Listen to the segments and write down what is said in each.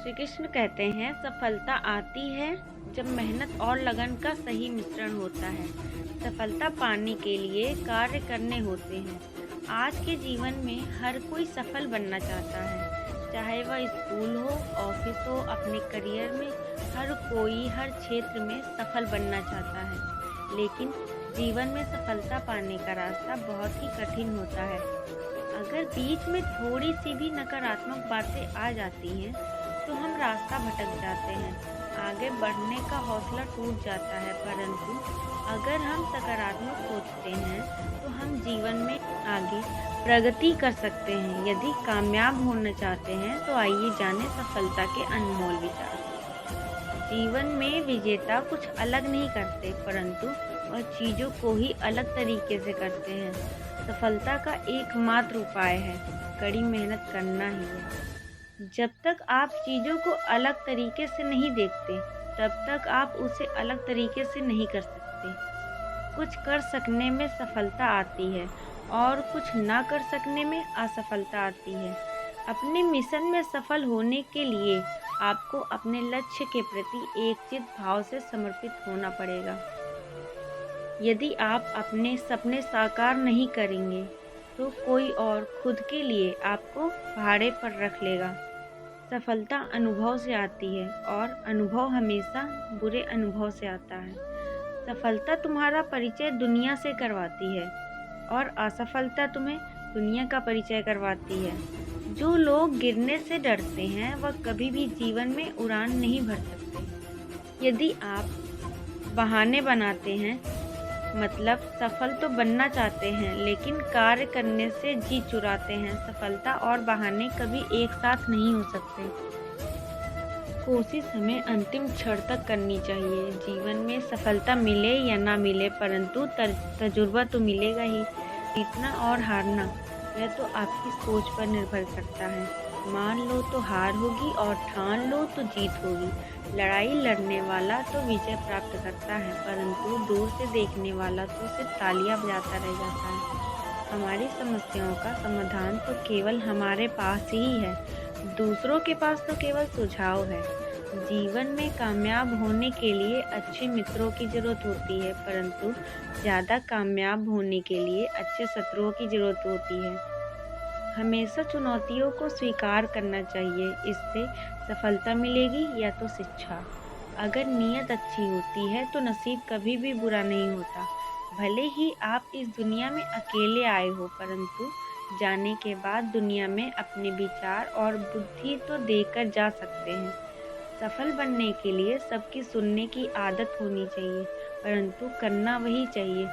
श्री कृष्ण कहते हैं, सफलता आती है जब मेहनत और लगन का सही मिश्रण होता है। सफलता पाने के लिए कार्य करने होते हैं। आज के जीवन में हर कोई सफल बनना चाहता है, चाहे वह स्कूल हो, ऑफिस हो, अपने करियर में। हर कोई हर क्षेत्र में सफल बनना चाहता है, लेकिन जीवन में सफलता पाने का रास्ता बहुत ही कठिन होता है। अगर बीच में थोड़ी सी भी नकारात्मक बातें आ जाती हैं, तो हम रास्ता भटक जाते हैं, आगे बढ़ने का हौसला टूट जाता है। परंतु अगर हम सकारात्मक सोचते हैं, तो हम जीवन में आगे प्रगति कर सकते हैं। यदि कामयाब होना चाहते हैं, तो आइए जानें सफलता के अनमोल विचार। जीवन में विजेता कुछ अलग नहीं करते, परंतु वह चीज़ों को ही अलग तरीके से करते हैं। सफलता का एकमात्र उपाय है कड़ी मेहनत करना ही है। जब तक आप चीज़ों को अलग तरीके से नहीं देखते, तब तक आप उसे अलग तरीके से नहीं कर सकते। कुछ कर सकने में सफलता आती है और कुछ ना कर सकने में असफलता आती है। अपने मिशन में सफल होने के लिए आपको अपने लक्ष्य के प्रति एकचित्त भाव से समर्पित होना पड़ेगा। यदि आप अपने सपने साकार नहीं करेंगे, तो कोई और खुद के लिए आपको भाड़े पर रख लेगा। सफलता अनुभव से आती है और अनुभव हमेशा बुरे अनुभव से आता है। सफलता तुम्हारा परिचय दुनिया से करवाती है और असफलता तुम्हें दुनिया का परिचय करवाती है। जो लोग गिरने से डरते हैं, वह कभी भी जीवन में उड़ान नहीं भर सकते। यदि आप बहाने बनाते हैं, मतलब सफल तो बनना चाहते हैं, लेकिन कार्य करने से जी चुराते हैं, सफलता और बहाने कभी एक साथ नहीं हो सकते। कोशिश हमें अंतिम क्षण तक करनी चाहिए। जीवन में सफलता मिले या ना मिले, परंतु तजुर्बा तो मिलेगा ही। जीतना और हारना, यह तो आपकी सोच पर निर्भर करता है। मान लो तो हार होगी और ठान लो तो जीत होगी। लड़ाई लड़ने वाला तो विजय प्राप्त करता है, परंतु दूर से देखने वाला तो सिर्फ तालियां बजाता रह जाता है। हमारी समस्याओं का समाधान तो केवल हमारे पास ही है, दूसरों के पास तो केवल सुझाव है। जीवन में कामयाब होने के लिए अच्छे मित्रों की जरूरत होती है, परंतु ज़्यादा कामयाब होने के लिए अच्छे शत्रुओं की जरूरत होती है। हमेशा चुनौतियों को स्वीकार करना चाहिए, इससे सफलता मिलेगी या तो शिक्षा। अगर नीयत अच्छी होती है, तो नसीब कभी भी बुरा नहीं होता। भले ही आप इस दुनिया में अकेले आए हो, परंतु जाने के बाद दुनिया में अपने विचार और बुद्धि तो देकर जा सकते हैं। सफल बनने के लिए सबकी सुनने की आदत होनी चाहिए, परंतु करना वही चाहिए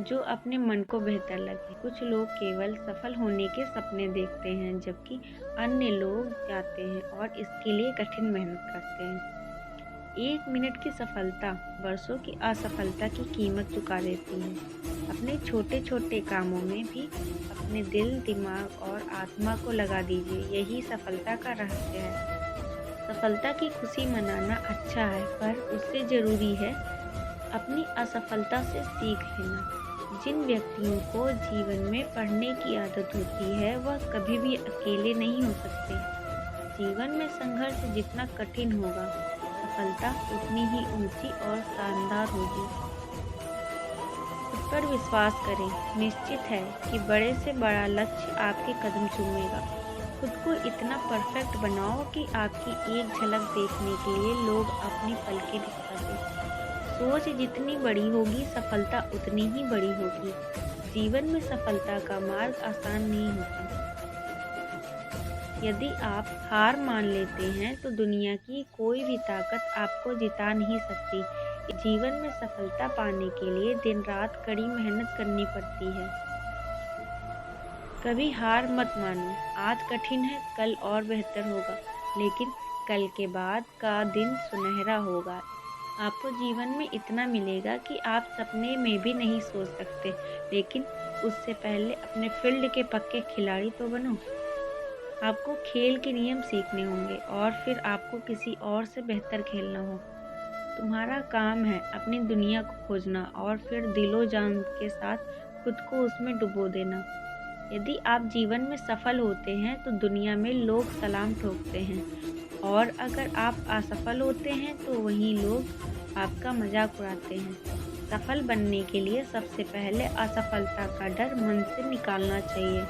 जो अपने मन को बेहतर लगे। कुछ लोग केवल सफल होने के सपने देखते हैं, जबकि अन्य लोग जाते हैं और इसके लिए कठिन मेहनत करते हैं। 1 मिनट की सफलता वर्षों की असफलता की कीमत चुका देती है। अपने छोटे छोटे कामों में भी अपने दिल, दिमाग और आत्मा को लगा दीजिए, यही सफलता का रहस्य है। सफलता की खुशी मनाना अच्छा है, पर उससे ज़रूरी है अपनी असफलता से सीख लेना। जिन व्यक्तियों को जीवन में पढ़ने की आदत होती है, वह कभी भी अकेले नहीं हो सकते। जीवन में संघर्ष जितना कठिन होगा, सफलता उतनी ही ऊंची और शानदार होगी। खुद पर विश्वास करें, निश्चित है कि बड़े से बड़ा लक्ष्य आपके कदम चूमेगा। खुद को इतना परफेक्ट बनाओ कि आपकी एक झलक देखने के लिए लोग अपनी पलकें दिखा दें। सोच जितनी बड़ी होगी, सफलता उतनी ही बड़ी होगी। जीवन में सफलता का मार्ग आसान नहीं होता। यदि आप हार मान लेते हैं, तो दुनिया की कोई भी ताकत आपको जिता नहीं सकती। जीवन में सफलता पाने के लिए दिन रात कड़ी मेहनत करनी पड़ती है। कभी हार मत मानो। आज कठिन है, कल और बेहतर होगा, लेकिन कल के बाद का दिन सुनहरा होगा। आपको जीवन में इतना मिलेगा कि आप सपने में भी नहीं सोच सकते, लेकिन उससे पहले अपने फील्ड के पक्के खिलाड़ी तो बनो। आपको खेल के नियम सीखने होंगे और फिर आपको किसी और से बेहतर खेलना हो। तुम्हारा काम है अपनी दुनिया को खोजना और फिर दिलो जान के साथ खुद को उसमें डुबो देना। यदि आप जीवन में सफल होते हैं, तो दुनिया में लोग सलाम ठोकते हैं, और अगर आप असफल होते हैं तो वहीं लोग आपका मजाक उड़ाते हैं। सफल बनने के लिए सबसे पहले असफलता का डर मन से निकालना चाहिए।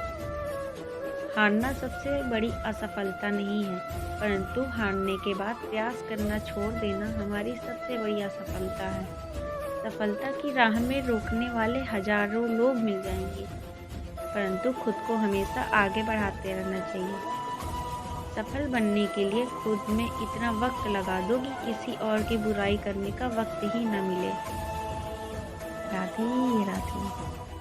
हारना सबसे बड़ी असफलता नहीं है, परंतु हारने के बाद प्रयास करना छोड़ देना हमारी सबसे बड़ी असफलता है। सफलता की राह में रोकने वाले हजारों लोग मिल जाएंगे, परंतु खुद को हमेशा आगे बढ़ाते रहना चाहिए। सफल बनने के लिए खुद में इतना वक्त लगा दो कि किसी और की बुराई करने का वक्त ही न मिले। राधे राधे।